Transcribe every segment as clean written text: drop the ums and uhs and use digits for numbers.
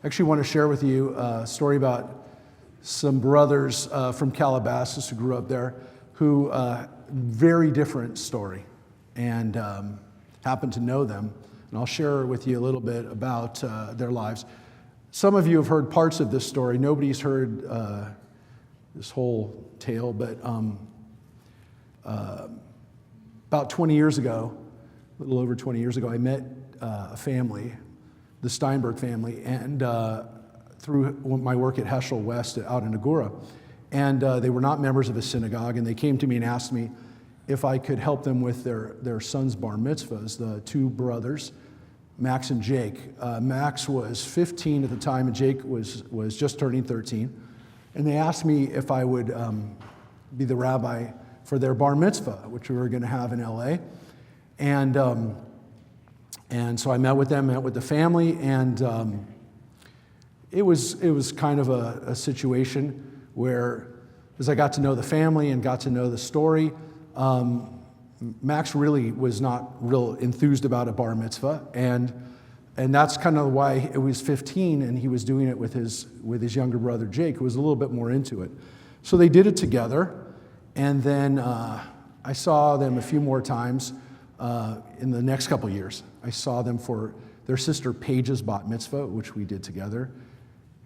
I actually want to share with you a story about some brothers from Calabasas who grew up there who, very different story, and happen to know them. And I'll share with you a little bit about their lives. Some of you have heard parts of this story. Nobody's heard this whole tale, but about 20 years ago, a little over 20 years ago, I met a family, the Steinberg family, and through my work at Heschel West out in Agoura. And they were not members of a synagogue, and they came to me and asked me if I could help them with their son's bar mitzvahs, the two brothers, Max and Jake. Max was 15 at the time, and Jake was just turning 13. And they asked me if I would be the rabbi for their bar mitzvah, which we were going to have in LA. And so I met with them, met with the family, and it was kind of a situation where, as I got to know the family and got to know the story, Max really was not real enthused about a bar mitzvah, and that's kind of why it was 15, and he was doing it with his younger brother Jake, who was a little bit more into it. So they did it together, and then I saw them a few more times in the next couple years. I saw them for their sister Paige's bat mitzvah, which we did together,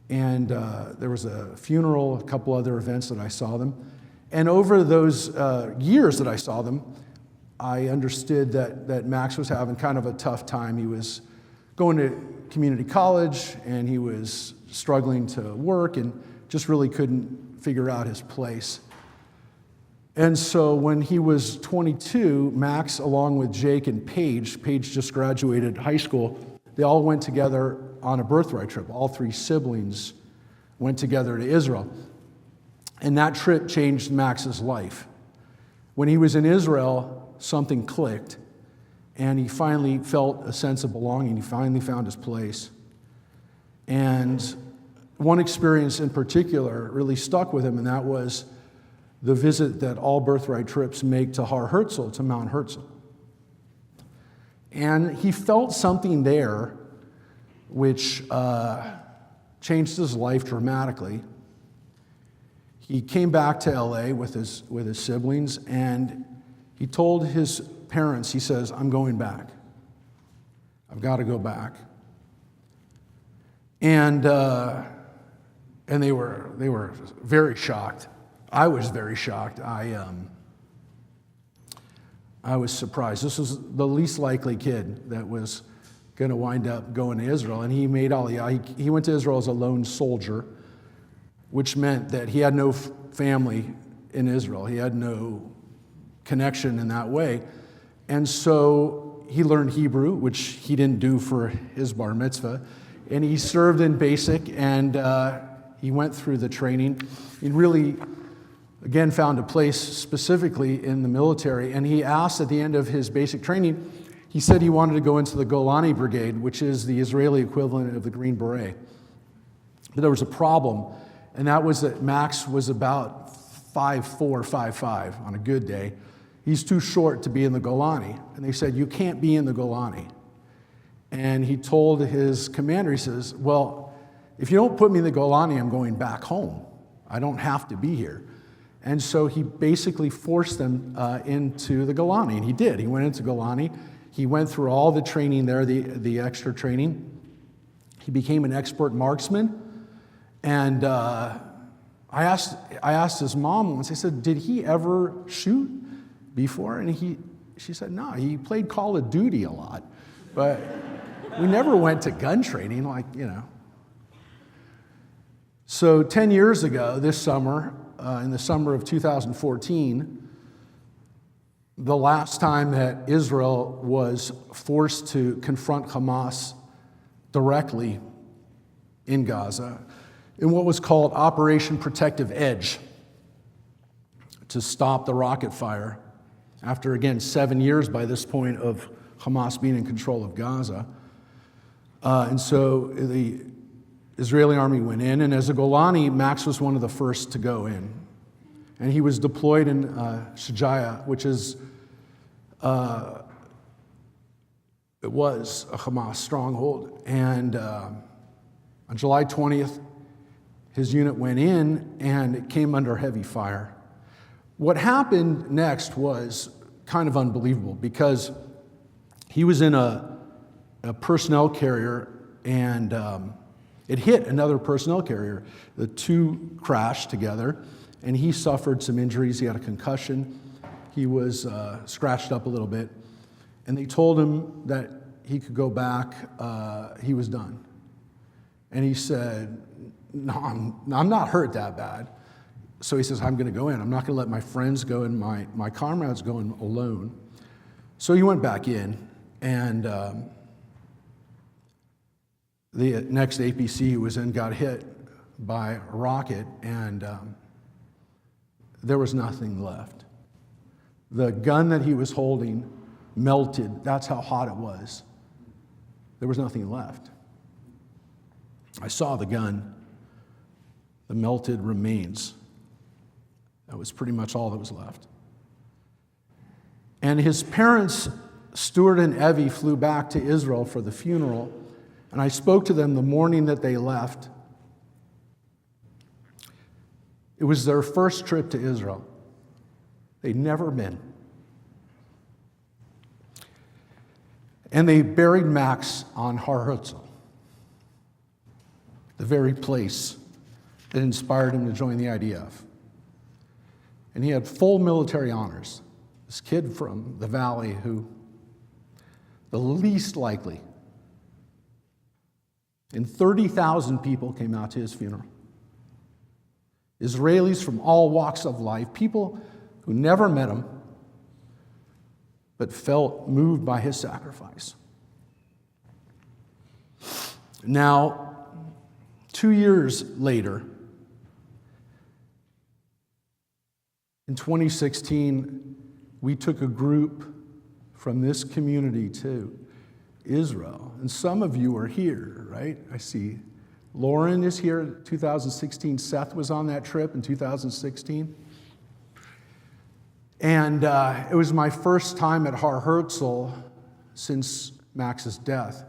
and there was a funeral, a couple other events that I saw them. And over those years that I saw them, I understood that Max was having kind of a tough time. He was going to community college, and he was struggling to work and just really couldn't figure out his place. And so when he was 22, Max, along with Jake and Paige just graduated high school, they all went together on a birthright trip. All three siblings went together to Israel. And that trip changed Max's life. When he was in Israel, something clicked, and he finally felt a sense of belonging. He finally found his place. And one experience in particular really stuck with him, and that was the visit that all birthright trips make to Har Herzl, to Mount Herzl. And he felt something there which changed his life dramatically. He came back to LA with his siblings, and he told his parents, he says, "I'm going back. I've got to go back." And they were very shocked. I was very shocked. I was surprised. This was the least likely kid that was going to wind up going to Israel, and he made Aliyah. He went to Israel as a lone soldier, which meant that he had no family in Israel. He had no connection in that way. And so he learned Hebrew, which he didn't do for his bar mitzvah. And he served in basic, and he went through the training. He really, again, found a place specifically in the military. And he asked at the end of his basic training, he said he wanted to go into the Golani Brigade, which is the Israeli equivalent of the Green Beret. But there was a problem, and that was that Max was about 5'4", 5'5" on a good day. He's too short to be in the Golani. And they said, "You can't be in the Golani." And he told his commander, he says, "Well, if you don't put me in the Golani, I'm going back home. I don't have to be here." And so he basically forced them into the Golani, and he did. He went into Golani. He went through all the training there, the extra training. He became an expert marksman. And I asked his mom once, I said, "Did he ever shoot before?" And she said, "No, he played Call of Duty a lot. But we never went to gun training, So 10 years ago, this summer, in the summer of 2014, the last time that Israel was forced to confront Hamas directly in Gaza, in what was called Operation Protective Edge, to stop the rocket fire after, again, 7 years by this point of Hamas being in control of Gaza. And so the Israeli army went in, and as a Golani, Max was one of the first to go in. And he was deployed in Shujaiya, which is, it was a Hamas stronghold. And On July 20th, his unit went in and it came under heavy fire. What happened next was kind of unbelievable because he was in a personnel carrier and it hit another personnel carrier. The two crashed together and he suffered some injuries. He had a concussion. He was scratched up a little bit. And they told him that he could go back. He was done. And he said, no, I'm not hurt that bad. So he says, I'm going to go in. I'm not going to let my friends go and my comrades go in alone. So he went back in, and the next APC he was in got hit by a rocket, and there was nothing left. The gun that he was holding melted. That's how hot it was. There was nothing left. I saw the gun, the melted remains. That was pretty much all that was left. And his parents, Stuart and Evie, flew back to Israel for the funeral, and I spoke to them the morning that they left. It was their first trip to Israel. They'd never been. And they buried Max on Har Herzl, the very place that inspired him to join the IDF. And he had full military honors. This kid from the valley who, the least likely, and 30,000 people came out to his funeral. Israelis from all walks of life, people who never met him, but felt moved by his sacrifice. Now, 2 years later, in 2016, we took a group from this community to Israel. And some of you are here, right? I see Lauren is here in 2016. Seth was on that trip in 2016. And it was my first time at Har Herzl since Max's death.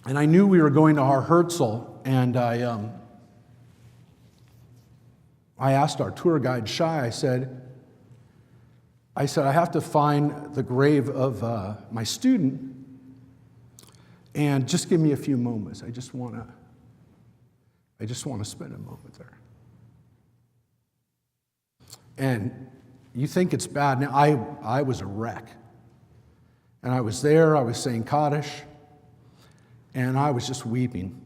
And I knew we were going to Har Herzl, and I asked our tour guide, Shai, I said, I have to find the grave of my student, and just give me a few moments. I just want to spend a moment there. And you think it's bad. Now, I was a wreck. And I was there, I was saying Kaddish, and I was just weeping.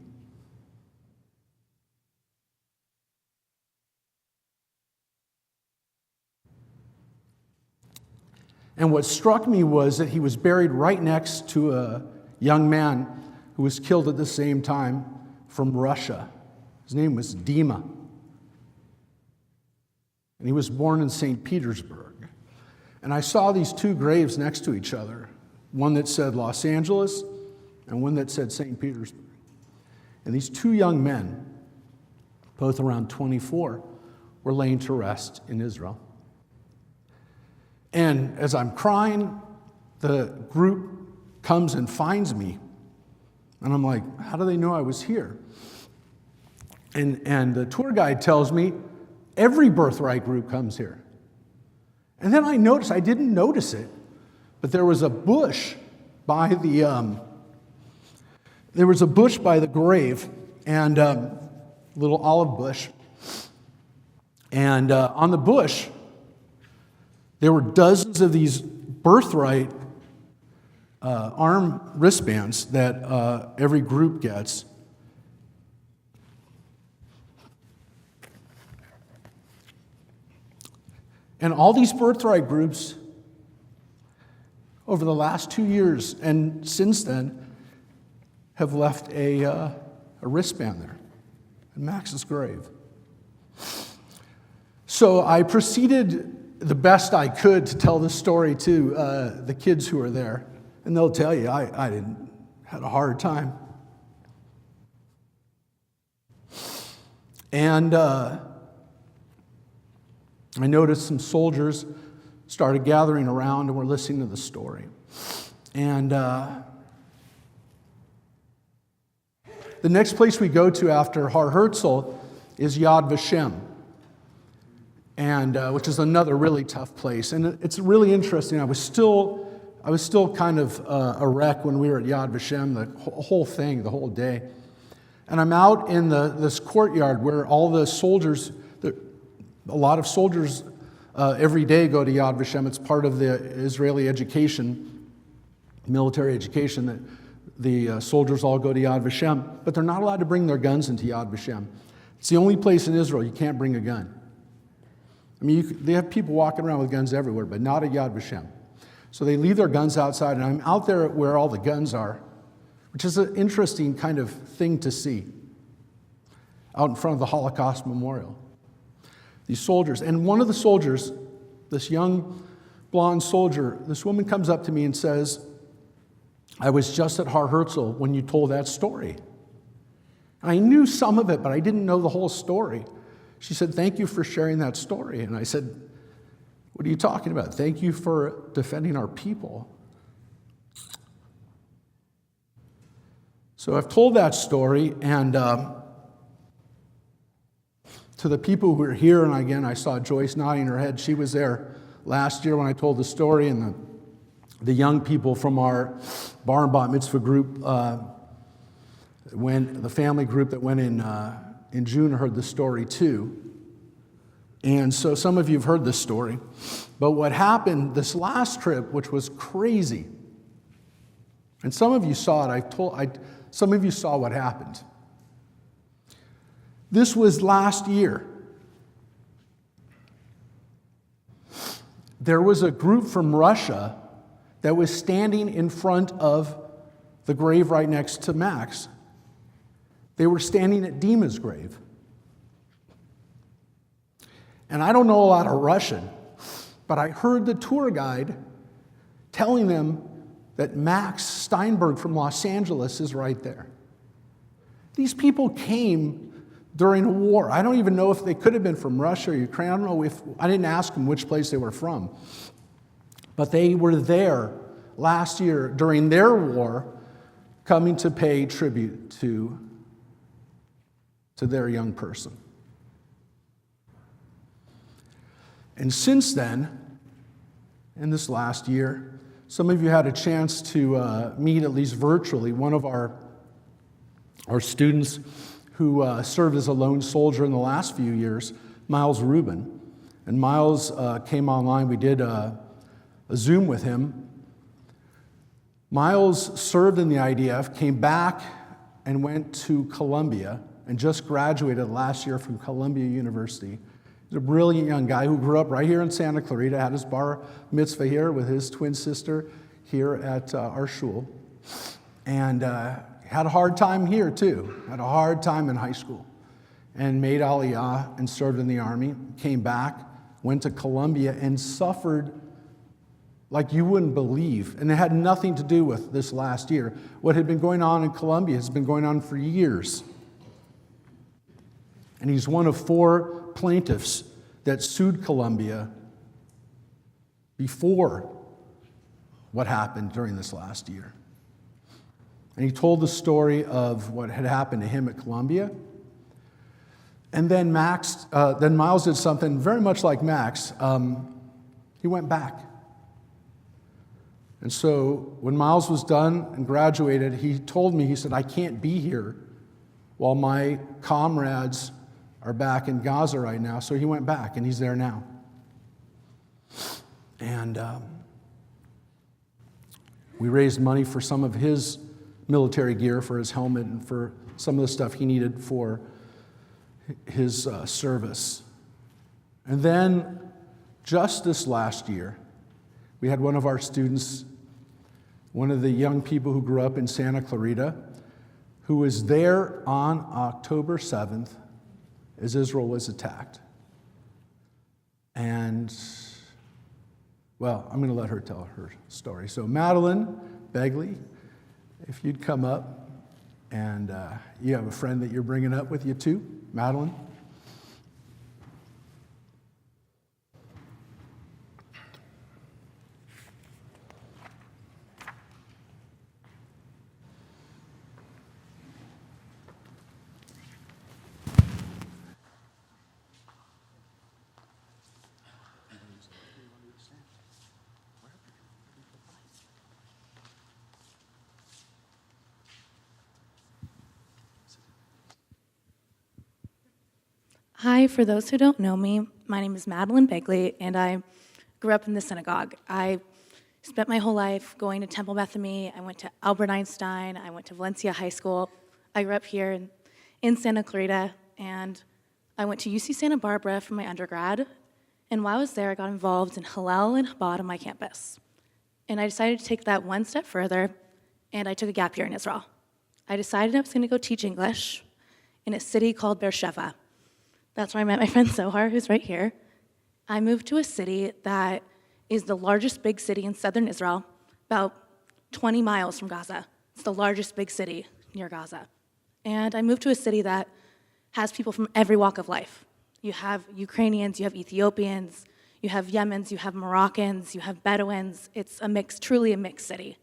And what struck me was that he was buried right next to a young man who was killed at the same time from Russia. His name was Dima. And he was born in St. Petersburg. And I saw these two graves next to each other, one that said Los Angeles and one that said St. Petersburg. And these two young men, both around 24, were laying to rest in Israel. And as I'm crying, the group comes and finds me. And I'm like, how do they know I was here? And the tour guide tells me, every birthright group comes here. And then I noticed, I didn't notice it, but there was a bush by the grave, and little olive bush. And on the bush, there were dozens of these birthright arm wristbands that every group gets. And all these birthright groups, over the last 2 years and since then, have left a wristband there in Max's grave. So I proceeded the best I could to tell this story to the kids who are there. And they'll tell you, I had a hard time. And I noticed some soldiers started gathering around and were listening to the story. And The next place we go to after Har Herzl is Yad Vashem, and which is another really tough place. And it's really interesting. I was still kind of a wreck when we were at Yad Vashem, the whole thing, the whole day. And I'm out in this courtyard where all the soldiers, a lot of soldiers every day go to Yad Vashem. It's part of the Israeli education, military education, that the soldiers all go to Yad Vashem. But they're not allowed to bring their guns into Yad Vashem. It's the only place in Israel you can't bring a gun. I mean, they have people walking around with guns everywhere, but not at Yad Vashem. So they leave their guns outside, and I'm out there where all the guns are, which is an interesting kind of thing to see, out in front of the Holocaust Memorial. These soldiers, and one of the soldiers, this young blonde soldier, this woman comes up to me and says, I was just at Har Herzl when you told that story. I knew some of it, but I didn't know the whole story. She said, thank you for sharing that story. And I said, what are you talking about? Thank you for defending our people. So I've told that story, and to the people who are here, and again, I saw Joyce nodding her head. She was there last year when I told the story, and the young people from our bar and bat mitzvah group, when the family group that went in June heard the story too. And so some of you have heard this story. But what happened this last trip, which was crazy, and some of you saw it, some of you saw what happened. This was last year. There was a group from Russia that was standing in front of the grave right next to Max. They were standing at Dima's grave. And I don't know a lot of Russian, but I heard the tour guide telling them that Max Steinberg from Los Angeles is right there. These people came during a war. I don't even know if they could have been from Russia or Ukraine. I don't know I didn't ask them which place they were from. But they were there last year during their war, coming to pay tribute to their young person. And since then, in this last year, some of you had a chance to meet, at least virtually, one of our students who served as a lone soldier in the last few years, Miles Rubin. And Miles came online. We did a Zoom with him. Miles served in the IDF, came back and went to Columbia, and just graduated last year from Columbia University. He's a brilliant young guy who grew up right here in Santa Clarita, had his bar mitzvah here with his twin sister here at our shul. And had a hard time here too, had a hard time in high school. And made Aliyah and served in the army, came back, went to Columbia and suffered like you wouldn't believe. And it had nothing to do with this last year. What had been going on in Columbia has been going on for years. And he's one of 4 plaintiffs that sued Columbia before what happened during this last year. And he told the story of what had happened to him at Columbia. And then Miles did something very much like Max. He went back. And so when Miles was done and graduated, he told me, he said, I can't be here while my comrades are back in Gaza right now. So he went back, and he's there now. And we raised money for some of his military gear, for his helmet, and for some of the stuff he needed for his service. And then, just this last year, we had one of our students, one of the young people who grew up in Santa Clarita, who was there on October 7th as Israel was attacked. And, well, I'm going to let her tell her story. So Madeline Begley, if you'd come up, and you have a friend that you're bringing up with you too, Madeline. Hi, for those who don't know me, my name is Madeline Begley, and I grew up in the synagogue. I spent my whole life going to Temple Bethany. I went to Albert Einstein. I went to Valencia High School. I grew up here in Santa Clarita, and I went to UC Santa Barbara for my undergrad. And while I was there, I got involved in Hillel and Chabad on my campus. And I decided to take that one step further, and I took a gap year in Israel. I decided I was going to go teach English in a city called Beersheba. That's where I met my friend Zohar, who's right here. I moved to a city that is the largest big city in southern Israel, about 20 miles from Gaza. It's the largest big city near Gaza. And I moved to a city that has people from every walk of life. You have Ukrainians, you have Ethiopians, you have Yemens, you have Moroccans, you have Bedouins. It's a mix, truly a mixed city.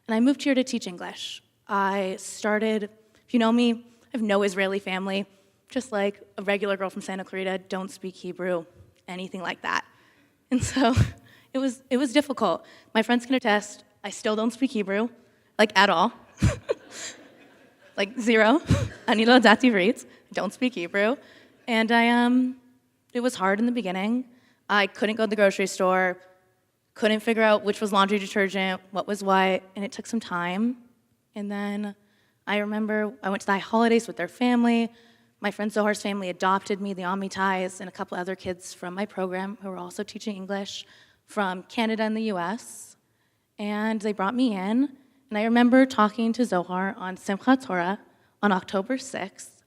And I moved here to teach English. I started, if you know me, I have no Israeli family. Just like a regular girl from Santa Clarita, don't speak Hebrew, anything like that. And so it was difficult. My friends can attest, I still don't speak Hebrew, like at all. Like zero. Ani lo yadati ivrit. Don't speak Hebrew. And it was hard in the beginning. I couldn't go to the grocery store, couldn't figure out which was laundry detergent, what was what, and it took some time. And then I remember I went to the holidays with their family. My friend Zohar's family adopted me, the Amitais, and a couple other kids from my program who were also teaching English from Canada and the US. And they brought me in, and I remember talking to Zohar on Simchat Torah on October 6th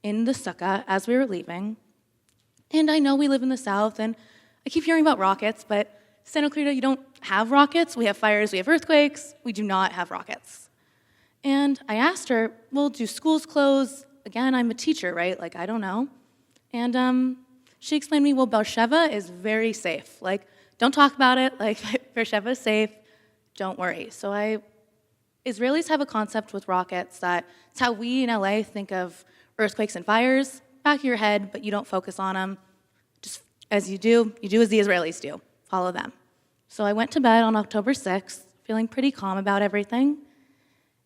in the sukkah as we were leaving. And I know we live in the South, and I keep hearing about rockets, but Santa Clarita, you don't have rockets. We have fires, we have earthquakes. We do not have rockets. And I asked her, well, do schools close? Again, I'm a teacher, right? Like, I don't know. And she explained to me, well, Beersheba is very safe. Like, don't talk about it. Like, Beersheba is safe. Don't worry. So Israelis have a concept with rockets that it's how we in LA think of earthquakes and fires. Back of your head, but you don't focus on them. Just as you do as the Israelis do. Follow them. So I went to bed on October 6th, feeling pretty calm about everything.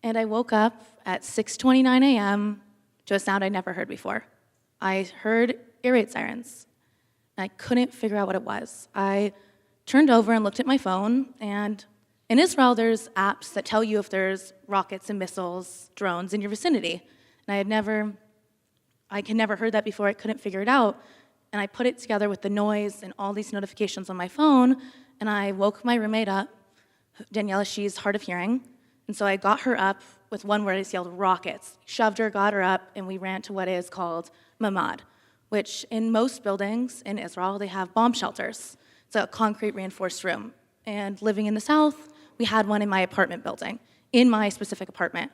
And I woke up at 6:29 a.m. to a sound I'd never heard before. I heard air raid sirens, and I couldn't figure out what it was. I turned over and looked at my phone, and in Israel, there's apps that tell you if there's rockets and missiles, drones in your vicinity. And I had never heard that before. I couldn't figure it out. And I put it together with the noise and all these notifications on my phone, and I woke my roommate up. Daniela, she's hard of hearing. And so I got her up with one word. I just yelled, rockets. Shoved her, got her up, and we ran to what is called mamad, which in most buildings in Israel, they have bomb shelters. It's a concrete reinforced room. And living in the South, we had one in my apartment building, in my specific apartment.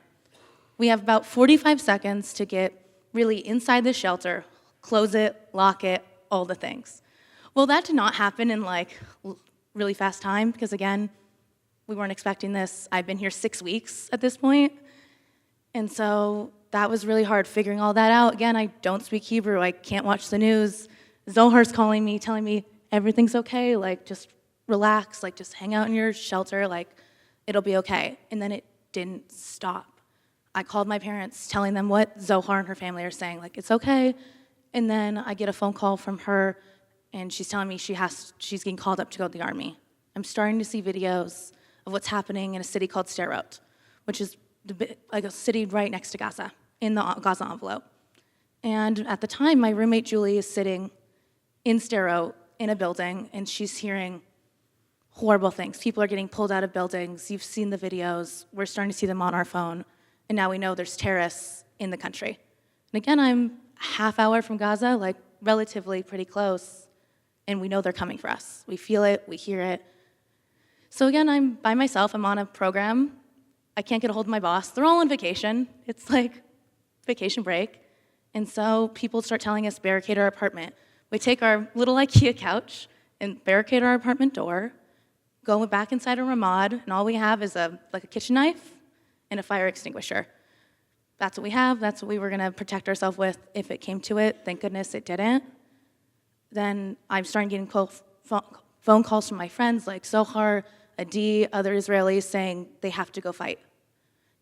We have about 45 seconds to get really inside the shelter, close it, lock it, all the things. Well, that did not happen in like really fast time because again, we weren't expecting this. I've been here 6 weeks at this point. And so that was really hard figuring all that out. Again, I don't speak Hebrew. I can't watch the news. Zohar's calling me, telling me everything's okay. Like, just relax. Like, just hang out in your shelter. Like, it'll be okay. And then it didn't stop. I called my parents, telling them what Zohar and her family are saying. Like, it's okay. And then I get a phone call from her, and she's telling me she's getting called up to go to the army. I'm starting to see videos of what's happening in a city called Sderot, which is like a city right next to Gaza, in the Gaza envelope. And at the time, my roommate Julie is sitting in Sderot in a building, and she's hearing horrible things. People are getting pulled out of buildings. You've seen the videos. We're starting to see them on our phone. And now we know there's terrorists in the country. And again, I'm a half hour from Gaza, like relatively pretty close, and we know they're coming for us. We feel it, we hear it. So again, I'm by myself, I'm on a program. I can't get a hold of my boss. They're all on vacation. It's like vacation break. And so people start telling us barricade our apartment. We take our little IKEA couch and barricade our apartment door, go back inside a ramad, and all we have is a kitchen knife and a fire extinguisher. That's what we have. That's what we were gonna protect ourselves with if it came to it. Thank goodness it didn't. Then I'm starting getting phone calls from my friends like Zohar, Adi, other Israelis saying they have to go fight.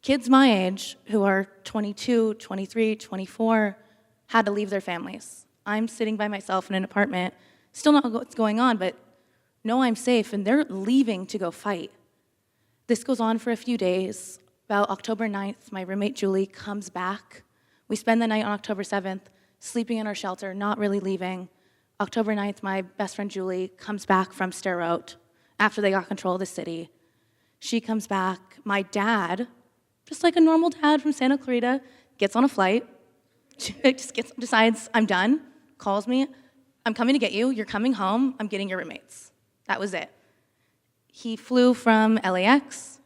Kids my age, who are 22, 23, 24, had to leave their families. I'm sitting by myself in an apartment, still not know what's going on, but know I'm safe, and they're leaving to go fight. This goes on for a few days. About October 9th, my roommate Julie comes back. We spend the night on October 7th, sleeping in our shelter, not really leaving. October 9th, my best friend Julie comes back from Sderot after they got control of the city. She comes back. My dad, just like a normal dad from Santa Clarita, gets on a flight, decides, I'm done, calls me, I'm coming to get you, you're coming home, I'm getting your roommates. That was it. He flew from LAX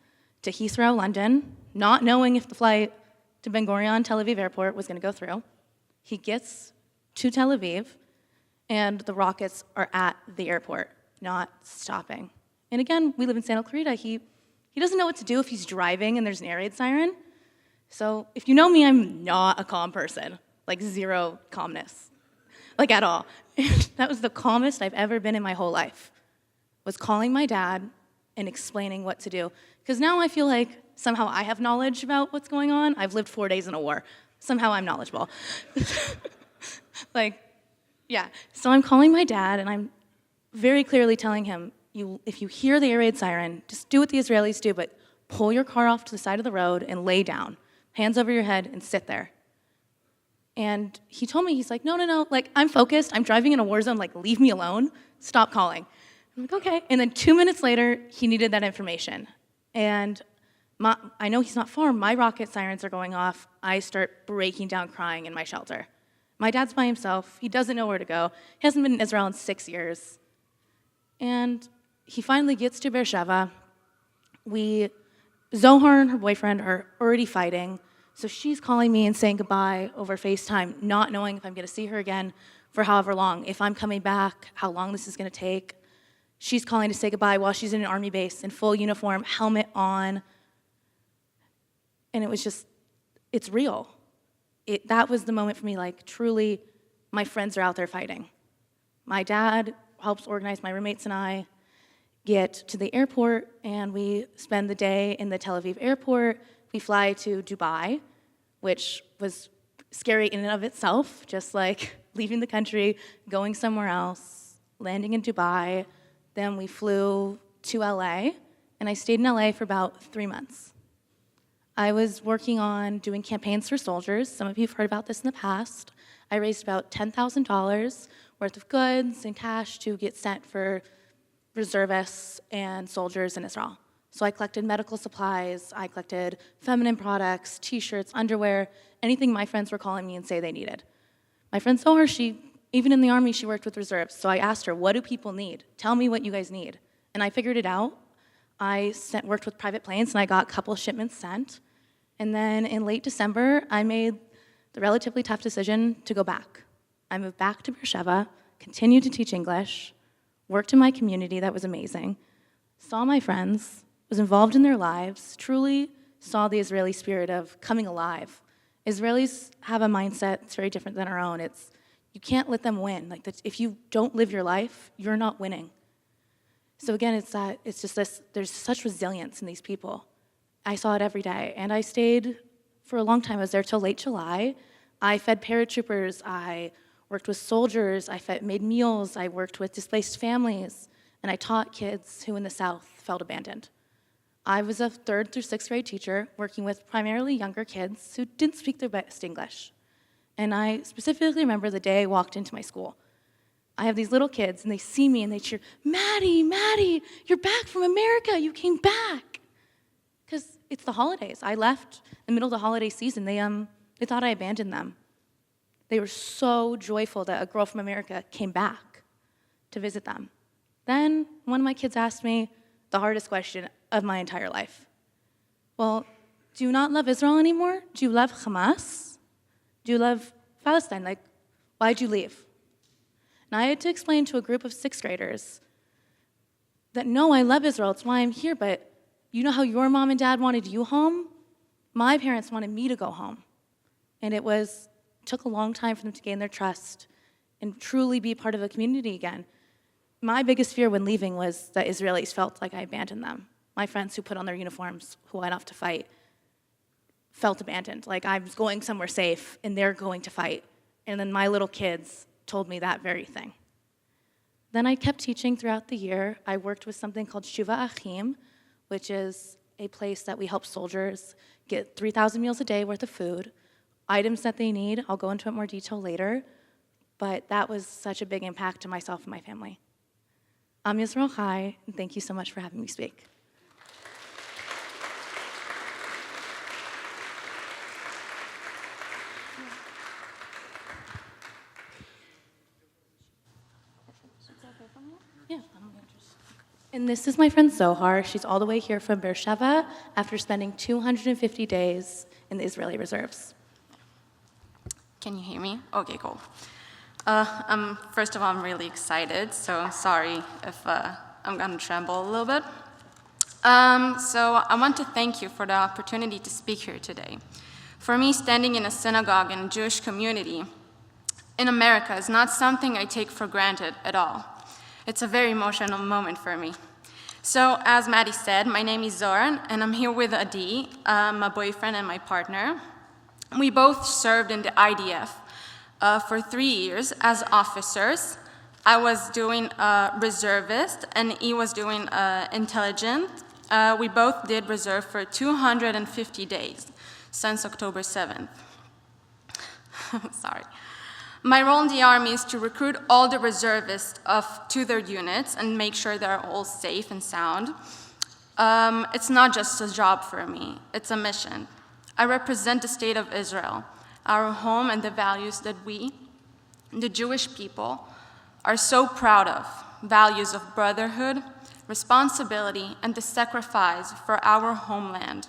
to Heathrow, London, not knowing if the flight to Ben Gurion, Tel Aviv airport was going to go through. He gets to Tel Aviv, and the rockets are at the airport, not stopping. And again, we live in Santa Clarita. He doesn't know what to do if he's driving and there's an air raid siren. So if you know me, I'm not a calm person, like zero calmness, like at all. That was the calmest I've ever been in my whole life, was calling my dad and explaining what to do. Because now I feel like somehow I have knowledge about what's going on. I've lived 4 days in a war. Somehow I'm knowledgeable. Yeah. So I'm calling my dad, and I'm very clearly telling him, if you hear the air raid siren, just do what the Israelis do, but pull your car off to the side of the road and lay down, hands over your head, and sit there. And he told me, he's like, no, like, I'm focused, I'm driving in a war zone, like, leave me alone, stop calling. I'm like, okay. And then 2 minutes later, he needed that information. And I know he's not far, my rocket sirens are going off, I start breaking down crying in my shelter. My dad's by himself, he doesn't know where to go, he hasn't been in Israel in 6 years. And he finally gets to Beersheba. Zohar and her boyfriend are already fighting, so she's calling me and saying goodbye over FaceTime, not knowing if I'm going to see her again for however long, if I'm coming back, how long this is going to take. She's calling to say goodbye while she's in an army base in full uniform, helmet on. And it was just, it's real. That was the moment for me, like, truly, my friends are out there fighting. My dad helps organize my roommates and I get to the airport, and we spend the day in the Tel Aviv airport. We fly to Dubai, which was scary in and of itself, just like leaving the country, going somewhere else, landing in Dubai. Then we flew to LA, and I stayed in LA for about 3 months. I was working on doing campaigns for soldiers. Some of you have heard about this in the past. I raised about $10,000 worth of goods and cash to get sent for reservists and soldiers in Israel. So I collected medical supplies, I collected feminine products, t-shirts, underwear, anything my friends were calling me and say they needed. My friend Zohar, even in the army, she worked with reserves. So I asked her, what do people need? Tell me what you guys need. And I figured it out. I worked with private planes, and I got a couple of shipments sent. And then in late December, I made the relatively tough decision to go back. I moved back to Beersheba, continued to teach English, worked in my community, that was amazing, saw my friends, was involved in their lives, truly saw the Israeli spirit of coming alive. Israelis have a mindset that's very different than our own. You can't let them win. Like, if you don't live your life, you're not winning. So again, it's just this, there's such resilience in these people. I saw it every day, and I stayed for a long time. I was there till late July. I fed paratroopers, I worked with soldiers, made meals, I worked with displaced families, and I taught kids who in the South felt abandoned. I was a 3rd through 6th grade teacher working with primarily younger kids who didn't speak their best English. And I specifically remember the day I walked into my school. I have these little kids, and they see me and they cheer, Maddie, you're back from America, you came back. Because it's the holidays. I left in the middle of the holiday season. They thought I abandoned them. They were so joyful that a girl from America came back to visit them. Then one of my kids asked me the hardest question of my entire life. Well, do you not love Israel anymore? Do you love Hamas? Do you love Palestine? Like, why'd you leave? And I had to explain to a group of 6th graders that no, I love Israel, it's why I'm here, but you know how your mom and dad wanted you home? My parents wanted me to go home. And it took a long time for them to gain their trust and truly be part of a community again. My biggest fear when leaving was that Israelis felt like I abandoned them. My friends who put on their uniforms, who went off to fight, felt abandoned, like I was going somewhere safe and they're going to fight. And then my little kids told me that very thing. Then I kept teaching throughout the year. I worked with something called Shuva Achim, which is a place that we help soldiers get 3,000 meals a day worth of food, items that they need. I'll go into it more detail later, but that was such a big impact to myself and my family. I'm Yisrael Chai, and thank you so much for having me speak. Yeah, and this is my friend Zohar. She's all the way here from Beersheba after spending 250 days in the Israeli reserves. Can you hear me? Okay, cool. First of all, I'm really excited, so sorry if I'm gonna tremble a little bit. So I want to thank you for the opportunity to speak here today. For me, standing in a synagogue in a Jewish community in America is not something I take for granted at all. It's a very emotional moment for me. So, as Maddie said, my name is Zoran, and I'm here with Adi, my boyfriend and my partner. We both served in the IDF for 3 years as officers. I was doing reservist, and he was doing intelligence. We both did reserve for 250 days since October 7th. Sorry. My role in the Army is to recruit all the reservists to their units and make sure they're all safe and sound. It's not just a job for me, it's a mission. I represent the state of Israel, our home, and the values that we, the Jewish people, are so proud of, values of brotherhood, responsibility, and the sacrifice for our homeland.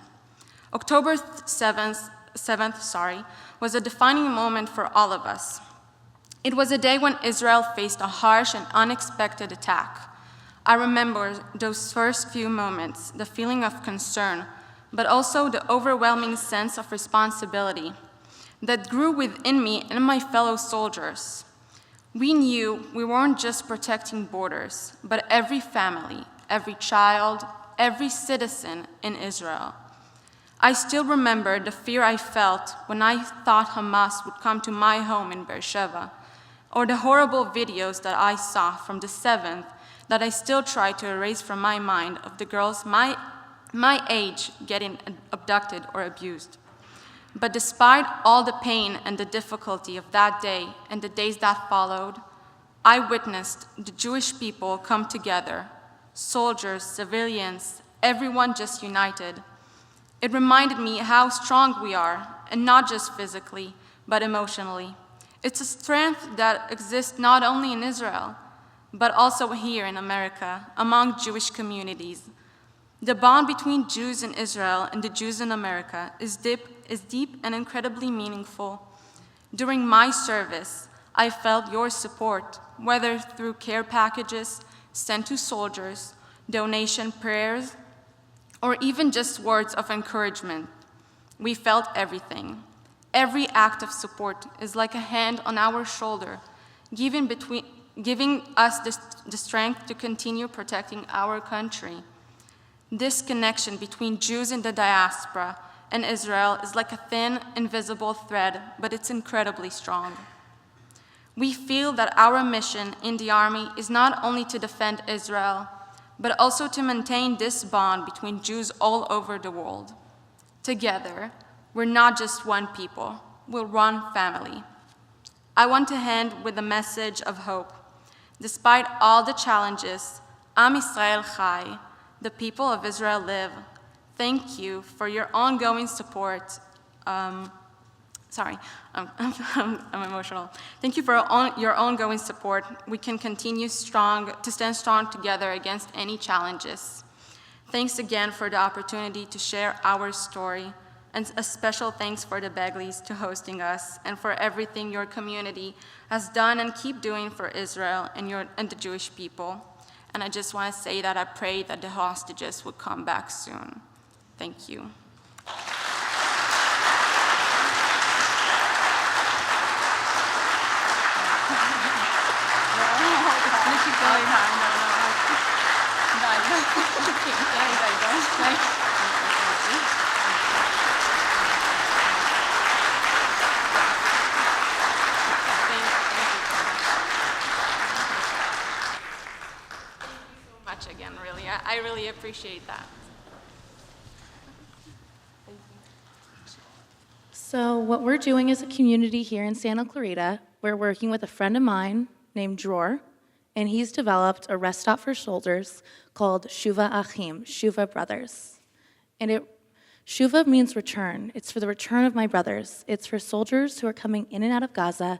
October 7th, was a defining moment for all of us. It was a day when Israel faced a harsh and unexpected attack. I remember those first few moments, the feeling of concern, but also the overwhelming sense of responsibility that grew within me and my fellow soldiers. We knew we weren't just protecting borders, but every family, every child, every citizen in Israel. I still remember the fear I felt when I thought Hamas would come to my home in Beersheba, or the horrible videos that I saw from the 7th that I still try to erase from my mind of the girls my age getting abducted or abused. But despite all the pain and the difficulty of that day and the days that followed, I witnessed the Jewish people come together, soldiers, civilians, everyone just united. It reminded me how strong we are, and not just physically, but emotionally. It's a strength that exists not only in Israel, but also here in America, among Jewish communities. The bond between Jews in Israel and the Jews in America is deep and incredibly meaningful. During my service, I felt your support, whether through care packages sent to soldiers, donation prayers, or even just words of encouragement. We felt everything. Every act of support is like a hand on our shoulder, giving us the strength to continue protecting our country. This connection between Jews in the diaspora and Israel is like a thin, invisible thread, but it's incredibly strong. We feel that our mission in the Army is not only to defend Israel, but also to maintain this bond between Jews all over the world. Together, we're not just one people, we're one family. I want to end with a message of hope. Despite all the challenges, Am Yisrael Chai, the people of Israel live. Thank you for your ongoing support. I'm emotional. Thank you for your ongoing support. We can continue to stand strong together against any challenges. Thanks again for the opportunity to share our story, and a special thanks for the Begleys to hosting us and for everything your community has done and keep doing for Israel and the Jewish people. And I just want to say that I pray that the hostages would come back soon. Thank you. I really appreciate that. So what we're doing as a community here in Santa Clarita, we're working with a friend of mine named Dror, and he's developed a rest stop for soldiers called Shuva Achim, Shuva Brothers. And Shuva means return. It's for the return of my brothers. It's for soldiers who are coming in and out of Gaza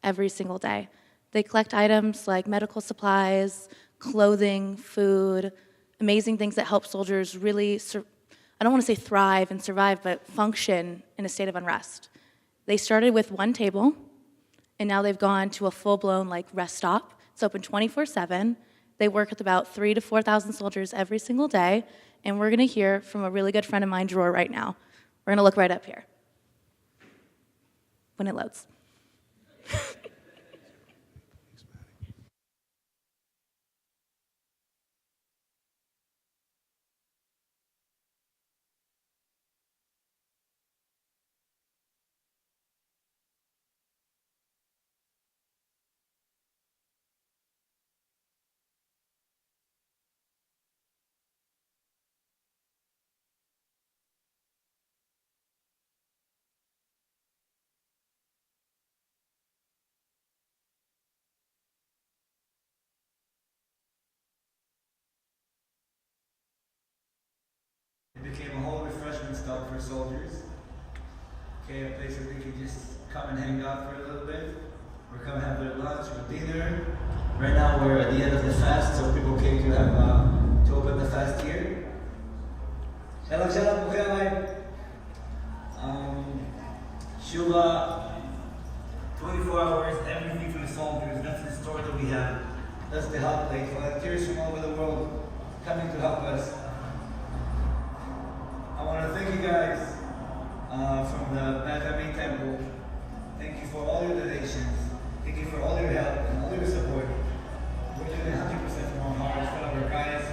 every single day. They collect items like medical supplies, clothing, food, amazing things that help soldiers really, I don't want to say thrive and survive, but function in a state of unrest. They started with one table, and now they've gone to a full-blown rest stop. It's open 24/7. They work with about 3,000 to 4,000 soldiers every single day, and we're going to hear from a really good friend of mine, Dror, right now. We're going to look right up here when it loads. It became a whole refreshment stop for soldiers. Okay, a place where they could just come and hang out for a little bit, or come and have their lunch or dinner. Right now we're at the end of the fast, so people came to have to open the fast here. Shalom, shalom, okay, Shuva, 24 hours, everything for the soldiers. That's the store that we have. That's the hot plate. Volunteers from all over the world coming to help us. I want to thank you guys from the Beth Temple. Thank you for all your donations. Thank you for all your help and all your support. We're doing 100% from our hearts. One of our guys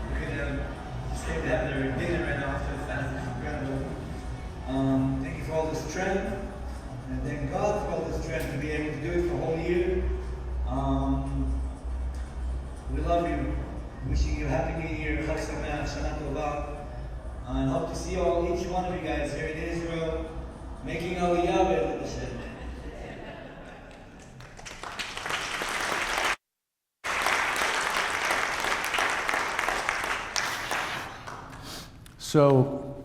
who could stay to have their dinner right now after the fast. It's incredible. Thank you for all the strength. And thank God for all the strength to be able to do it for a whole year. We love you. Wishing you a happy new year. Chag Sameach, Shana Tova. And hope to see each one of you guys here in Israel making Aliyah B'ezrat Hashem. So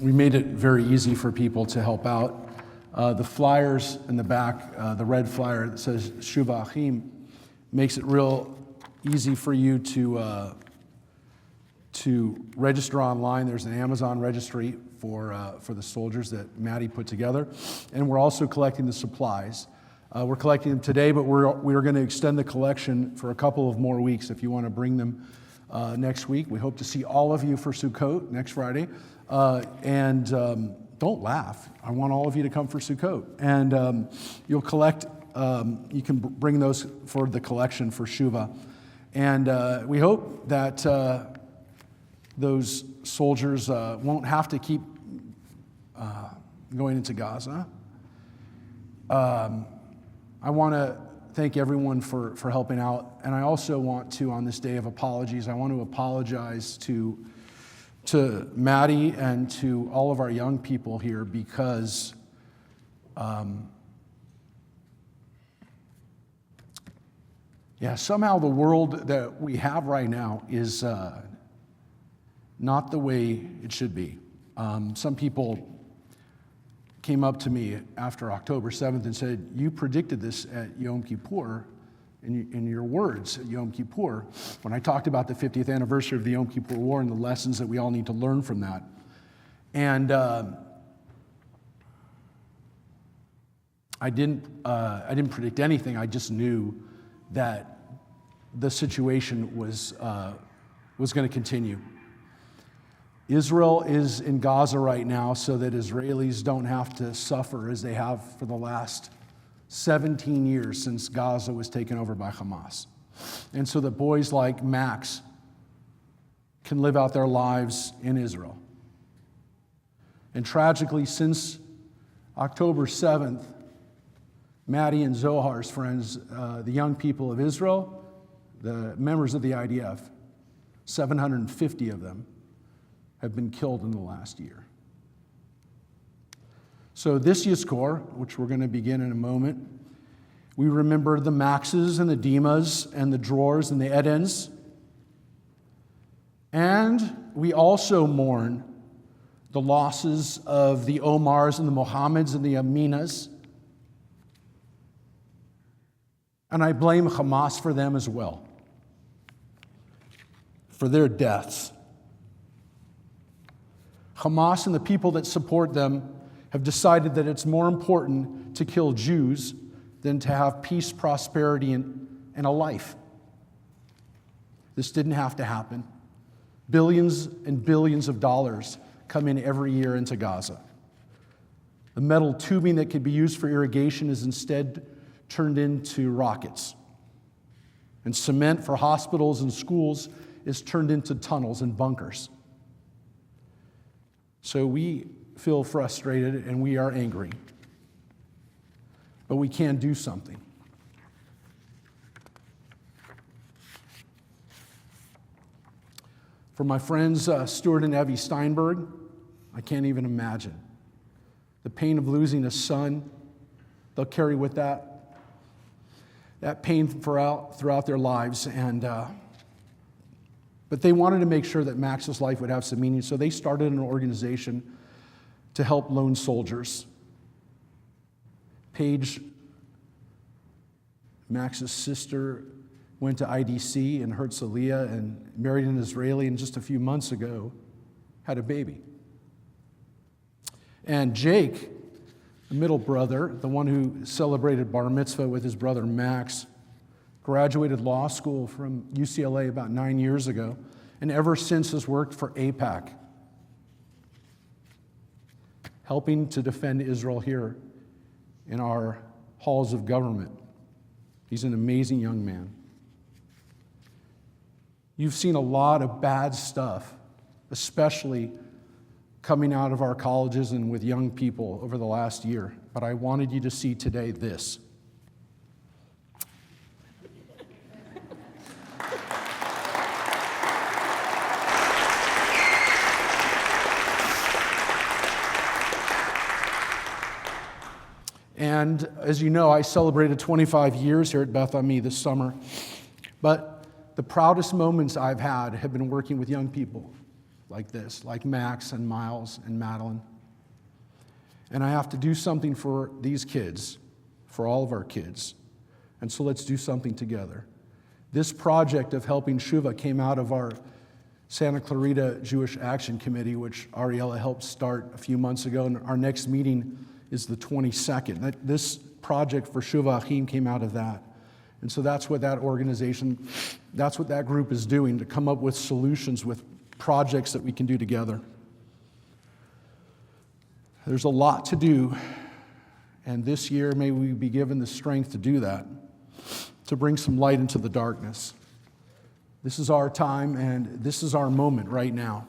we made it very easy for people to help out. The flyers in the back, the red flyer that says Shuva Achim, makes it real easy for you to register online. There's an Amazon registry for the soldiers that Maddie put together. And we're also collecting the supplies. We're collecting them today, but we're going to extend the collection for a couple of more weeks if you want to bring them next week. We hope to see all of you for Sukkot next Friday. And don't laugh. I want all of you to come for Sukkot. And you'll collect, you can bring those for the collection for Shuva. And we hope that those soldiers won't have to keep going into Gaza. I want to thank everyone for helping out. And I also want to, on this day of apologies, I want to apologize to Maddie and to all of our young people here because somehow the world that we have right now is not the way it should be. Some people came up to me after October 7th and said, you predicted this at Yom Kippur, in your words at Yom Kippur, when I talked about the 50th anniversary of the Yom Kippur War and the lessons that we all need to learn from that. And I didn't predict anything. I just knew that the situation was going to continue. Israel is in Gaza right now so that Israelis don't have to suffer as they have for the last 17 years since Gaza was taken over by Hamas. And so that boys like Max can live out their lives in Israel. And tragically, since October 7th, Maddie and Zohar's friends, the young people of Israel, the members of the IDF, 750 of them, have been killed in the last year. So this Yizkor, which we're going to begin in a moment, we remember the Maxes and the Dimas and the Drors and the Edens. And we also mourn the losses of the Omars and the Mohammeds and the Aminas. And I blame Hamas for them as well, for their deaths. Hamas and the people that support them have decided that it's more important to kill Jews than to have peace, prosperity, and a life. This didn't have to happen. Billions and billions of dollars come in every year into Gaza. The metal tubing that could be used for irrigation is instead turned into rockets. And cement for hospitals and schools is turned into tunnels and bunkers. So we feel frustrated and we are angry. But we can do something. For my friends Stuart and Evie Steinberg, I can't even imagine the pain of losing a son. They'll carry with that pain throughout their lives. But they wanted to make sure that Max's life would have some meaning, so they started an organization to help lone soldiers. Paige, Max's sister, went to IDC in Herzliya and married an Israeli, and just a few months ago had a baby. And Jake, the middle brother, the one who celebrated bar mitzvah with his brother Max, graduated law school from UCLA about 9 years ago, and ever since has worked for AIPAC, helping to defend Israel here in our halls of government. He's an amazing young man. You've seen a lot of bad stuff, especially coming out of our colleges and with young people over the last year. But I wanted you to see today this. And as you know, I celebrated 25 years here at Beth Ami this summer. But the proudest moments I've had have been working with young people like this, like Max and Miles and Madeline. And I have to do something for these kids, for all of our kids. And so let's do something together. This project of helping Shuva came out of our Santa Clarita Jewish Action Committee, which Ariella helped start a few months ago. And our next meeting is the 22nd. This project for Shuva Achim came out of that. And so that's what that organization, that's what that group is doing, to come up with solutions, with projects that we can do together. There's a lot to do, and this year may we be given the strength to do that, to bring some light into the darkness. This is our time, and this is our moment right now.